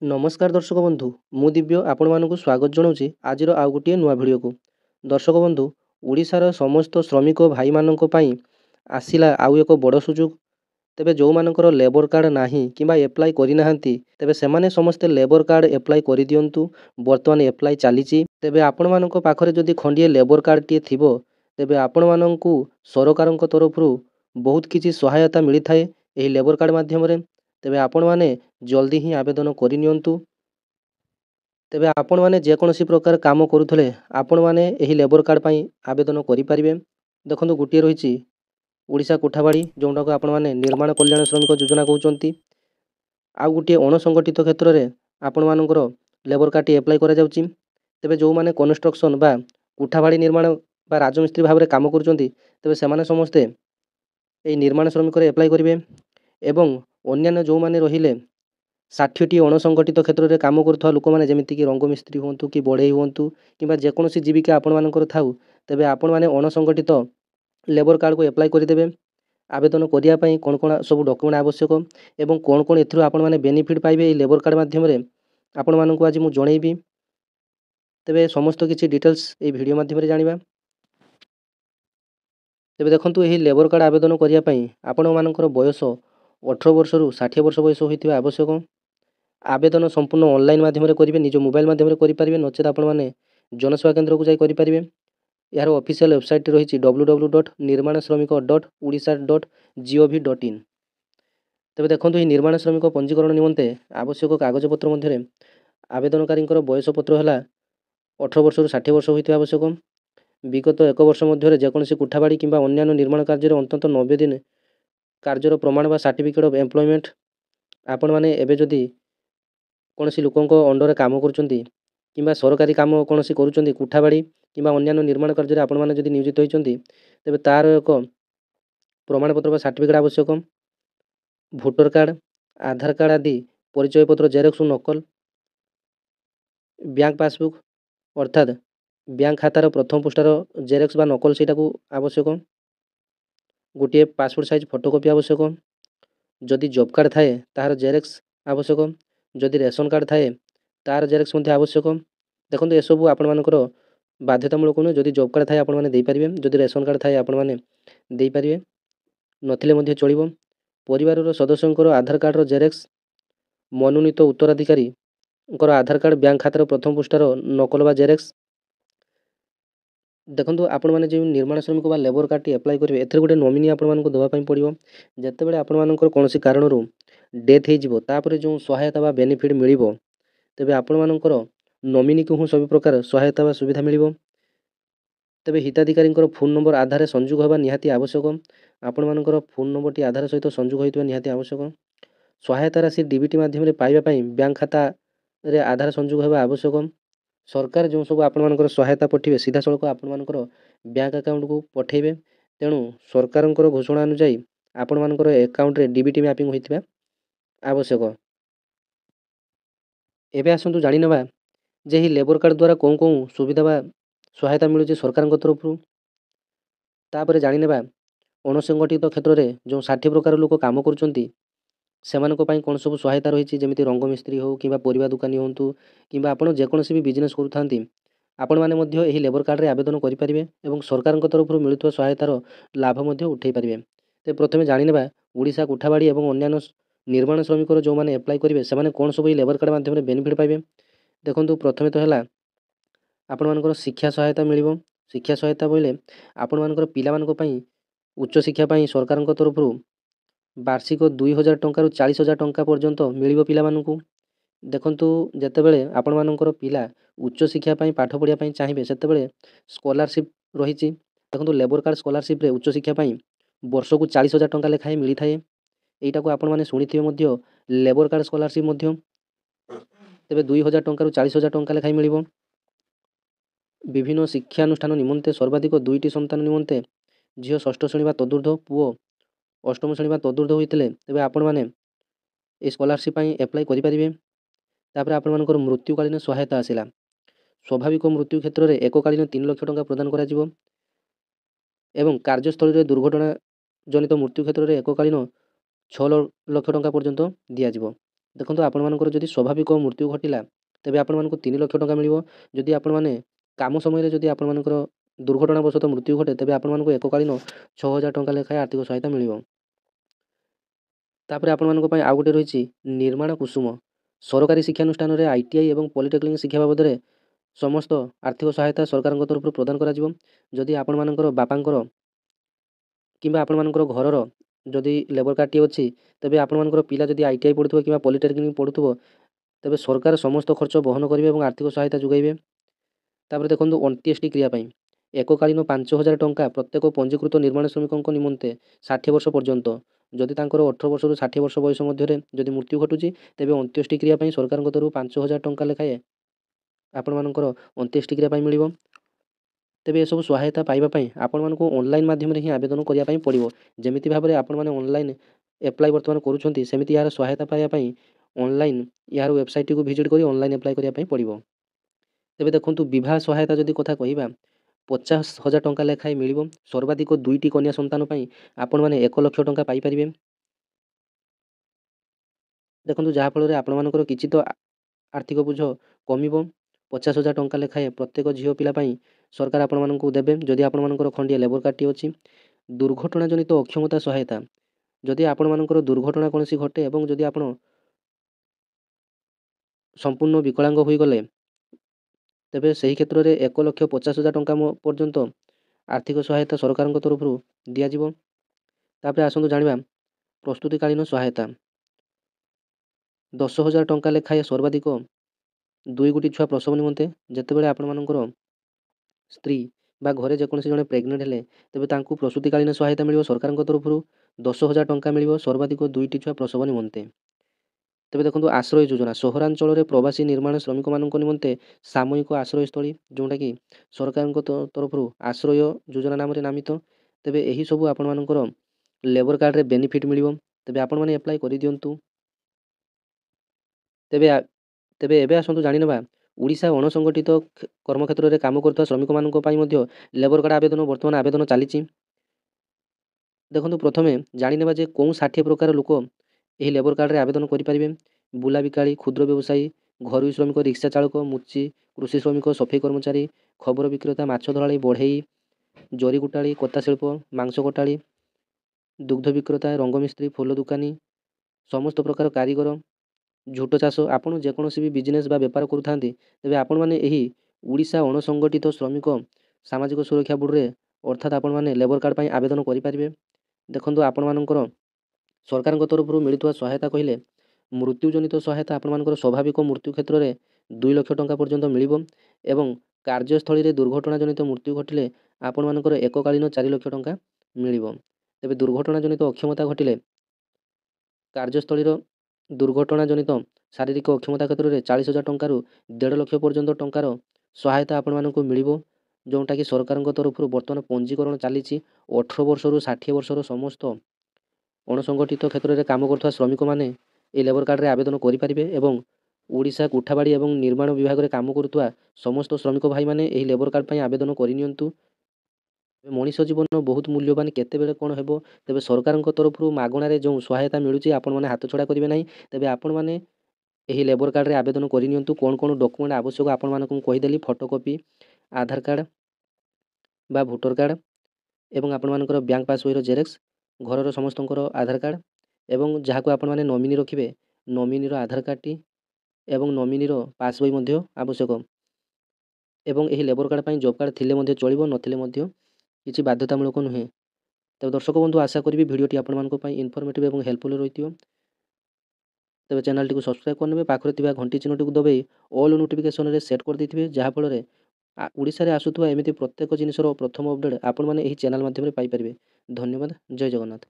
नमस्कार दर्शक बंधु मु दिव्य आपण मानक स्वागत जनाऊँगी आज आउ गोटे नुआ भिडियो को। दर्शक बंधु ओडिशार समस्त श्रमिक भाई मानक पई आसिला आउ एक बड़ सुजोग। तेबे जो मानकर लेबर कार्ड नाही किंबा एप्लाई करि नाहंती तेबे सेमाने समस्त लेबर कार्ड एप्लाई करि दियंतु। वर्तमान एप्लाई चलीची। तेबे आपण मानक पाखरे जदि खंडिए लेबर कार्ड टी थिबो तेबे आपण मानकु सरकारक तरफरु बहुत किछि सहायता मिली थाए एही लेबर कार्ड माध्यम रे। तेबे आपण माने जल्दी ही आवेदन करि नियंतु। तेबे आपण माने जेकोसी प्रकार काम करुथले आपण माने एही लेबर कार्ड पई आवेदन करि परिबे। देखंतु गुटिए रहिछि ओडिशा कोठाबाड़ी जोंटा को आपण माने निर्माण कल्याण श्रमिक योजना कहउचंती। आउ गुटिए अणसंगठित क्षेत्र रे आपण मानकर लेबर कार्ड टी एप्लाई करा जाउची। तेबे जो माने कंस्ट्रक्शन बा कोठाबाड़ी निर्माण बा राजमिस्त्री भाबरे काम करुचंती तेबे सेमाने समस्ते एही निर्माण श्रमिक रे एप्लाई करिवे। एवं अन्यान्य जो माने रहिले 60टी अणसंगठित क्षेत्र रे काम करुथवा लोक माने जेमिति कि रंग मिस्त्री होंतु कि बढेई होंतु किबा जेकोसी जीविका आपण मानकर थाउ तेबे आपण माने अणसंगठित लेबर कार्ड को एप्लाई करि देबे। आवेदन करिया पई कोन कोन सब डॉक्यूमेंट आवश्यक एवं कोन कोन एथिरो आपण माने बेनिफिट पाइबे ए लेबर कार्ड माध्यम रे आपण मानकु आज मु जणेबी। तेबे समस्त किछि डिटेल्स ए वीडियो माध्यम रे जानिबा। तेबे देखंतु एही लेबर कार्ड आवेदन करिया पई आपण मानकर बयस 18 वर्ष रु 60 वर्ष बयस होइथिबा आवश्यक। आवेदन संपूर्ण ऑनलाइन माध्यम रे करिवे निज मोबाइल माध्यम रे करि परिबे नचेत आपण माने जनसेवा केंद्र को जाई करि परिबे। यार ऑफिशियल वेबसाइट रहिछि www.nirmanashramiko.odisha.gov.in। तेबे देखंतु एही निर्माण श्रमिक पंजीकरण निमंते आवश्यक कागजपत्र मध्यरे आवेदनकारींकर बयस पत्र हला 18 वर्ष रु 60 वर्ष होइथिबा आवश्यक। विगत 1 वर्ष मध्यरे जेकोसी कोठाबाड़ी किंबा अन्यान्य निर्माण कार्य रे अंतत 90 दिन कार्यर प्रमाण बा सर्टिफिकेट ऑफ एम्प्लॉयमेंट आपण माने एबे जदि कोनसी लोकंक अंडर काम करूचंती किंबा सरकारी काम कोनसी करूचंती कोठाबाड़ी किंबा अन्यान्य निर्माण कार्य रे आपण माने जदि नियोजित होइचंती तेबे तार एक प्रमाण पत्र बा सर्टिफिकेट आवश्यक। भोटर कार्ड आधार कार्ड आदि परिचय पत्र जेरक्स नकल बैंक पासबुक अर्थात बैंक खातार प्रथम पृष्ठार जेरक्स बा नकल सेटा को आवश्यक। गोटे पासपोर्ट साइज फोटोकॉपी आवश्यक। जदि जॉब कार्ड थाए तार जेरक्स आवश्यक। जदि रेशन कार्ड थाए तार जेरक्स मध्ये आवश्यक। देखंतु ए सब आपण मानकर बाध्यतामूलक न जदि जॉब कार्ड थाए आपण माने देई परिबे जदि रेशन कार्ड थाए आपण माने देई परिबे नथिले मध्ये चलिबो। परिवार रो सदस्यंकर आधार कार्ड रो जेरक्स मनोनीत उत्तराधिकारी आधार कार्ड बैंक खातार प्रथम पृष्ठार नकल बा जेरक्स। देखंतु आपण माने जे निर्माण श्रमिक बा लेबर कार्ड टी अप्लाई करिवे एथरे गोटे नॉमिनी आपण मानको दवा पई पड़िबो। जते बेले आपण मानकर कोनोसी कारण रो डेथ हे जिवो तापरे जो सहायता बा बेनिफिट मिलिबो तेबे आपण मानकर नॉमिनी को सब प्रकार सहायता बा सुविधा मिलिबो। तेबे हिताधिकारींकर फोन नंबर आधार संयोग होबा निहाती आवश्यक। आपण मानकर फोन नंबर टी आधार सहित संयोग होइतबा निहाती आवश्यक। सहायता राशि डीबीटी माध्यम रे पाइबा पई बैंक खाता रे आधार संयोग होबा आवश्यक। सरकार जो सब आपण मानकर सहायता पठिबे सीधा सळक आपण मानकर बैंक अकाउंट को पठेबे। तेणु सरकारंकर घोषणा अनुसार आपण मानकर अकाउंट रे डीबीटी मैपिंग होइतबा आवश्यक। एबे आसंतु जानि नबा जे ही लेबर कार्ड द्वारा कोन कोन सुविधा बा सहायता मिलुची सरकारंक तरफरु। तापरे जानि नेबा अणसंगठित क्षेत्र रे जो 60 प्रकार लोक काम करूचंती सेमानक पई कोन सब सहायता रहिछि जेमिति रंग मिस्त्री हो किबा परिबा दुकानी होंतु किबा आपण जेकोनसी भी बिजनेस करूथांती आपण माने मध्य एही लेबर कार्ड रे आवेदन करि परिबे एवं सरकारंक तरफरु मिलुथवा सहायतार लाभ मध्य उठै परिबे। ते प्रथमे जानि नेबा ओडिशा कोठाबाड़ी एवं अन्यान्य निर्माण श्रमिक जो माने अप्लाई करिवे सेमाने कोन सब लेबर कार्ड माध्यम रे बेनिफिट पाइबे। देखंतु प्रथमे तो हला आपण मानकर शिक्षा सहायता मिलिबो। शिक्षा सहायता बोइले आपण मानकर पिला मानक पई उच्च शिक्षा पई सरकारंक तरफरु वार्षिक 2000 टंका रु 40000 टंका पर्यंत मिलिबो पिला मानकु। देखंतु जतेबेले आपण मानकर पिला उच्च शिक्षा पई पाठ पढिया पई चाहिबे सेतेबेले स्कॉलरशिप रहिछि। देखंतु लेबर कार्ड स्कॉलरशिप रे उच्च शिक्षा पई वर्ष को 40000 टंका लेखाए मिली थाए। एटा को आपण माने सुनिथिबे मध्य लेबर कार्ड स्कॉलरशिप मध्य। तेबे 2000 टंका रु 40000 टंका लेखाए मिलिबो। विभिन्न शिक्षानुष्ठान निमंते सर्वाधिक 2टी संतान निमंते झियो षष्ठ श्रेणी बा तदुर्ध पुओ अष्टम श्रेणी बा तदुर्ध होइतिले तेबे आपण माने ए स्कॉलरशिप पई अप्लाई करि परिबे। तापर आपण मानकर मृत्युकालीन सहायता आसिला स्वाभाविक मृत्यु क्षेत्र रे एककालीन 3 लाख टंका प्रदान करा जिवो एवं कार्यस्थल रे दुर्घटना जनित मृत्यु क्षेत्र रे एककालीन 6 लाख टंका पर्यंत दिया जिवो। ଦେଖନ୍ତୁ ଆପଣମାନଙ୍କର ଯଦି ସ୍ୱାଭାବିକ ମୃତ୍ୟୁ ଘଟିଲା ତେବେ ଆପଣମାନଙ୍କୁ 3 ଲକ୍ଷ ଟଙ୍କା ମିଳିବ। ଯଦି ଆପଣମାନେ କାମ ସମୟରେ ଯଦି ଆପଣମାନଙ୍କର ଦୁର୍ଘଟଣାବଶତଃ ମୃତ୍ୟୁ ଘଟେ ତେବେ ଆପଣମାନଙ୍କୁ ଏକକାଳୀନ 6,000 ଟଙ୍କା ଲେଖାଏଁ ଆର୍ଥିକ ସହାୟତା ମିଳିବ। ତାପରେ ଆପଣମାନଙ୍କ ପାଇଁ ଆଉ ଗୋଟେ ରହିଛି ନିର୍ମାଣ କୁସୁମ। ସରକାରୀ ଶିକ୍ଷାନୁଷ୍ଠାନରେ ITI ଏବଂ ପଲିଟେକ୍ନିକ୍ ଶିକ୍ଷା ବାବଦରେ ସମସ୍ତ ଆର୍ଥିକ ସହାୟତା ସରକାରଙ୍କ ତରଫରୁ ପ୍ରଦାନ କରାଯିବ। ଯଦି ଆପଣମାନଙ୍କର ବାପାଙ୍କର କିମ୍ବା ଆପଣମାନଙ୍କର ଘରର ଯଦି ଲେବର କାର୍ଡ଼ଟିଏ ଅଛି ତେବେ ଆପଣମାନଙ୍କର ପିଲା ଯଦି ITI ପଢ଼ୁଥିବ କିମ୍ବା ପଲିଟେକ୍ନିକ୍ ପଢ଼ୁଥିବ ତେବେ ସରକାର ସମସ୍ତ ଖର୍ଚ୍ଚ ବହନ କରିବେ ଏବଂ ଆର୍ଥିକ ସହାୟତା ଯୋଗାଇବେ। ତାପରେ ଦେଖନ୍ତୁ ଅନ୍त्यେଷ୍ଟି କ୍ରିୟା ପାଇଁ ଏକକାଳୀନ 5,000 ଟଙ୍କା ପ୍ରତ୍ୟେକ ପଞ୍ଜୀକୃତ ନିର୍ମାଣ ଶ୍ରମିକଙ୍କ ନିମନ୍ତେ 60 ବର୍ଷ ପର୍ଯ୍ୟନ୍ତ। ଯଦି ତାଙ୍କର 18 ବର୍ଷରୁ 60 ବର୍ଷ ବୟସ ମଧ୍ୟରେ ଯଦି ମୃତ୍ୟୁ ଘଟୁଛି ତେବେ ଅନ୍ତ୍ୟେଷ୍ଟି କ୍ରିୟା ପାଇଁ ସରକାରଙ୍କ ତରଫରୁ 5,000 ଟଙ୍କା ଲେଖାଏଁ ଆପଣମାନଙ୍କର ଅନ୍ତ୍ୟେଷ୍ଟି କ୍ରିୟା ପାଇଁ ମିଳିବ। ତେବେ ଏସବୁ ସହାୟତା ପାଇବା ପାଇଁ ଆପଣମାନଙ୍କୁ ଅନଲାଇନ୍ ମାଧ୍ୟମରେ ହିଁ ଆବେଦନ କରିବା ପାଇଁ ପଡ଼ିବ। ଯେମିତି ଭାବରେ ଆପଣମାନେ ଅନଲାଇନ୍ ଆପ୍ଲାଏ ବର୍ତ୍ତମାନ କରୁଛନ୍ତି ସେମିତି ଏହାର ସହାୟତା ପାଇବା ପାଇଁ ଅନଲାଇନ୍ ଏହାର ୱେବସାଇଟ୍ଟିକୁ ଭିଜିଟ୍ କରି ଅନଲାଇନ୍ ଆପ୍ଲାଏ କରିବା ପାଇଁ ପଡ଼ିବ। ତେବେ ଦେଖନ୍ତୁ ବିବାହ ସହାୟତା ଯଦି କଥା କହିବା 50,000 ଟଙ୍କା ଲେଖାଏଁ ମିଳିବ। ସର୍ବାଧିକ 2ଟି କନ୍ୟା ସନ୍ତାନ ପାଇଁ ଆପଣମାନେ 1 ଲକ୍ଷ ଟଙ୍କା ପାଇପାରିବେ। ଦେଖନ୍ତୁ ଯାହାଫଳରେ ଆପଣମାନଙ୍କର କିଛି ତ ଆର୍ଥିକ ବୋଝ କମିବ। 50,000 ଟଙ୍କା ଲେଖାଏଁ ପ୍ରତ୍ୟେକ ଝିଅ ପିଲା ପାଇଁ ସରକାର ଆପଣମାନଙ୍କୁ ଦେବେ ଯଦି ଆପଣମାନଙ୍କର ଖଣ୍ଡିଏ ଲେବର କାର୍ଡ଼ଟି ଅଛି। ଦୁର୍ଘଟଣା ଜନିତ ଅକ୍ଷମତା ସହାୟତା ଯଦି ଆପଣମାନଙ୍କର ଦୁର୍ଘଟଣା କୌଣସି ଘଟେ ଏବଂ ଯଦି ଆପଣ ସମ୍ପୂର୍ଣ୍ଣ ବିକଳାଙ୍ଗ ହୋଇଗଲେ ତେବେ ସେହି କ୍ଷେତ୍ରରେ 1,50,000 ଟଙ୍କା ପର୍ଯ୍ୟନ୍ତ ଆର୍ଥିକ ସହାୟତା ସରକାରଙ୍କ ତରଫରୁ ଦିଆଯିବ। ତାପରେ ଆସନ୍ତୁ ଜାଣିବା ପ୍ରସ୍ତୁତିକାଳୀନ ସହାୟତା 10,000 ଟଙ୍କା ଲେଖାଏଁ ସର୍ବାଧିକ 2 ଗୋଟି ଛୁଆ ପ୍ରସବ ନିମନ୍ତେ। ଯେତେବେଳେ ଆପଣମାନଙ୍କର ସ୍ତ୍ରୀ ବା ଘରେ ଯେକୌଣସି ଜଣେ ପ୍ରେଗନେଣ୍ଟ ହେଲେ ତେବେ ତାଙ୍କୁ ପ୍ରସୂତିକାଳୀନ ସହାୟତା ମିଳିବ ସରକାରଙ୍କ ତରଫରୁ 10,000 ଟଙ୍କା ମିଳିବ ସର୍ବାଧିକ 2ଟି ଛୁଆ ପ୍ରସବ ନିମନ୍ତେ। ତେବେ ଦେଖନ୍ତୁ ଆଶ୍ରୟ ଯୋଜନା ସହରାଞ୍ଚଳରେ ପ୍ରବାସୀ ନିର୍ମାଣ ଶ୍ରମିକମାନଙ୍କ ନିମନ୍ତେ ସାମୂହିକ ଆଶ୍ରୟସ୍ଥଳୀ ଯେଉଁଟାକି ସରକାରଙ୍କ ତରଫରୁ ଆଶ୍ରୟ ଯୋଜନା ନାମରେ ନାମିତ। ତେବେ ଏହିସବୁ ଆପଣମାନଙ୍କର ଲେବର କାର୍ଡ଼ରେ ବେନିଫିଟ୍ ମିଳିବ। ତେବେ ଆପଣମାନେ ଆପ୍ଲାଏ କରିଦିଅନ୍ତୁ। ତେବେ ଏବେ ଆସନ୍ତୁ ଜାଣିନେବା ଓଡ଼ିଶା ଅଣସଂଗଠିତ କର୍ମକ୍ଷେତ୍ରରେ କାମ କରୁଥିବା ଶ୍ରମିକମାନଙ୍କ ପାଇଁ ମଧ୍ୟ ଲେବର କାର୍ଡ଼ ବର୍ତ୍ତମାନ ଆବେଦନ ଚାଲିଛି। ଦେଖନ୍ତୁ ପ୍ରଥମେ ଜାଣିନେବା ଯେ କେଉଁ 60 ପ୍ରକାର ଲୋକ ଏହି ଲେବର କାର୍ଡ଼ରେ ଆବେଦନ କରିପାରିବେ। ବୁଲା ବିକାଳି, କ୍ଷୁଦ୍ର ବ୍ୟବସାୟୀ, ଘରୋଇ ଶ୍ରମିକ, ରିକ୍ସା ଚାଳକ, ମୁଚି, କୃଷି ଶ୍ରମିକ, ସଫେଇ କର୍ମଚାରୀ, ଖବର ବିକ୍ରେତା, ମାଛ ଧରାଳି, ବଢ଼େଇ, ଜରି ଗୋଟାଳି, କତା ଶିଳ୍ପ, ମାଂସ କଟାଳି, ଦୁଗ୍ଧ ବିକ୍ରେତା, ରଙ୍ଗମିସ୍ତ୍ରୀ, ଫୁଲ ଦୋକାନୀ, ସମସ୍ତ ପ୍ରକାର କାରିଗର, ଝୋଟ ଚାଷ ଆପଣ ଯେକୌଣସି ବି ବିଜନେସ୍ ବା ବେପାର କରୁଥାନ୍ତି ତେବେ ଆପଣମାନେ ଏହି ଓଡ଼ିଶା ଅଣସଂଗଠିତ ଶ୍ରମିକ ସାମାଜିକ ସୁରକ୍ଷା ବୋର୍ଡ଼ରେ ଅର୍ଥାତ୍ ଆପଣମାନେ ଲେବର କାର୍ଡ଼ ପାଇଁ ଆବେଦନ କରିପାରିବେ। ଦେଖନ୍ତୁ ଆପଣମାନଙ୍କର ସରକାରଙ୍କ ତରଫରୁ ମିଳୁଥିବା ସହାୟତା କହିଲେ ମୃତ୍ୟୁଜନିତ ସହାୟତା ଆପଣମାନଙ୍କର ସ୍ୱାଭାବିକ ମୃତ୍ୟୁ କ୍ଷେତ୍ରରେ 2 ଲକ୍ଷ ଟଙ୍କା ପର୍ଯ୍ୟନ୍ତ ମିଳିବ ଏବଂ କାର୍ଯ୍ୟସ୍ଥଳୀରେ ଦୁର୍ଘଟଣା ଜନିତ ମୃତ୍ୟୁ ଘଟିଲେ ଆପଣମାନଙ୍କର ଏକକାଳୀନ 4 ଲକ୍ଷ ଟଙ୍କା ମିଳିବ। ତେବେ ଦୁର୍ଘଟଣା ଜନିତ ଅକ୍ଷମତା ଘଟିଲେ କାର୍ଯ୍ୟସ୍ଥଳୀର ଦୁର୍ଘଟଣା ଜନିତ ଶାରୀରିକ ଅକ୍ଷମତା କ୍ଷେତ୍ରରେ 40,000 ଟଙ୍କାରୁ 1.5 ଲକ୍ଷ ପର୍ଯ୍ୟନ୍ତ ଟଙ୍କାର ସହାୟତା ଆପଣମାନଙ୍କୁ ମିଳିବ। ଯେଉଁଟାକି ସରକାରଙ୍କ ତରଫରୁ ବର୍ତ୍ତମାନ ପଞ୍ଜୀକରଣ ଚାଲିଛି। 18 ବର୍ଷରୁ 60 ବର୍ଷର ସମସ୍ତ ଅଣସଂଗଠିତ କ୍ଷେତ୍ରରେ କାମ କରୁଥିବା ଶ୍ରମିକମାନେ ଏହି ଲେବର କାର୍ଡ଼ରେ ଆବେଦନ କରିପାରିବେ ଏବଂ ଓଡ଼ିଶା କୋଠାବାଡ଼ି ଏବଂ ନିର୍ମାଣ ବିଭାଗରେ କାମ କରୁଥିବା ସମସ୍ତ ଶ୍ରମିକ ଭାଇମାନେ ଏହି ଲେବର କାର୍ଡ଼ ପାଇଁ ଆବେଦନ କରିନିଅନ୍ତୁ। ମଣିଷ ଜୀବନ ବହୁତ ମୂଲ୍ୟବାନ କେତେବେଳେ କ'ଣ ହେବ ତେବେ ସରକାରଙ୍କ ତରଫରୁ ମାଗଣାରେ ଯେଉଁ ସହାୟତା ମିଳୁଛି ଆପଣମାନେ ହାତଛଡ଼ା କରିବେ ନାହିଁ। ତେବେ ଆପଣମାନେ ଏହି ଲେବର କାର୍ଡ଼ରେ ଆବେଦନ କରିନିଅନ୍ତୁ। କ'ଣ କ'ଣ ଡକୁମେଣ୍ଟ ଆବଶ୍ୟକ ଆପଣମାନଙ୍କୁ ମୁଁ କହିଦେଲି ଫଟୋକପି, ଆଧାର କାର୍ଡ଼ ବା ଭୋଟର କାର୍ଡ଼ ଏବଂ ଆପଣମାନଙ୍କର ବ୍ୟାଙ୍କ ପାସ୍ ବହିର ଜେରକ୍ସ, ଘରର ସମସ୍ତଙ୍କର ଆଧାର କାର୍ଡ଼ ଏବଂ ଯାହାକୁ ଆପଣମାନେ ନୋମିନି ରଖିବେ ନୋମିନିର ଆଧାର କାର୍ଡ଼ଟି ଏବଂ ନୋମିନିର ପାସ୍ ବହି ମଧ୍ୟ ଆବଶ୍ୟକ। ଏବଂ ଏହି ଲେବର କାର୍ଡ଼ ପାଇଁ ଜବ୍ କାର୍ଡ଼ ଥିଲେ ମଧ୍ୟ ଚଳିବ, ନଥିଲେ ମଧ୍ୟ କିଛି ବାଧ୍ୟତାମୂଳକ ନୁହେଁ। ତେବେ ଦର୍ଶକ ବନ୍ଧୁ ଆଶା କରିବି ଭିଡ଼ିଓଟି ଆପଣମାନଙ୍କ ପାଇଁ ଇନଫର୍ମେଟିଭ୍ ଏବଂ ହେଲ୍ପଫୁଲ୍ ରହିଥିବ। ତେବେ ଚ୍ୟାନେଲଟିକୁ ସବସ୍କ୍ରାଇବ୍ କରିନେବେ, ପାଖରେ ଥିବା ଘଣ୍ଟି ଚିହ୍ନଟିକୁ ଦବାଇ ଅଲ୍ ନୋଟିଫିକେସନରେ ସେଟ୍ କରିଦେଇଥିବେ ଯାହାଫଳରେ ଓଡ଼ିଶାରେ ଆସୁଥିବା ଏମିତି ପ୍ରତ୍ୟେକ ଜିନିଷର ପ୍ରଥମ ଅପଡ଼େଟ୍ ଆପଣମାନେ ଏହି ଚ୍ୟାନେଲ ମାଧ୍ୟମରେ ପାଇପାରିବେ। ଧନ୍ୟବାଦ। ଜୟ ଜଗନ୍ନାଥ।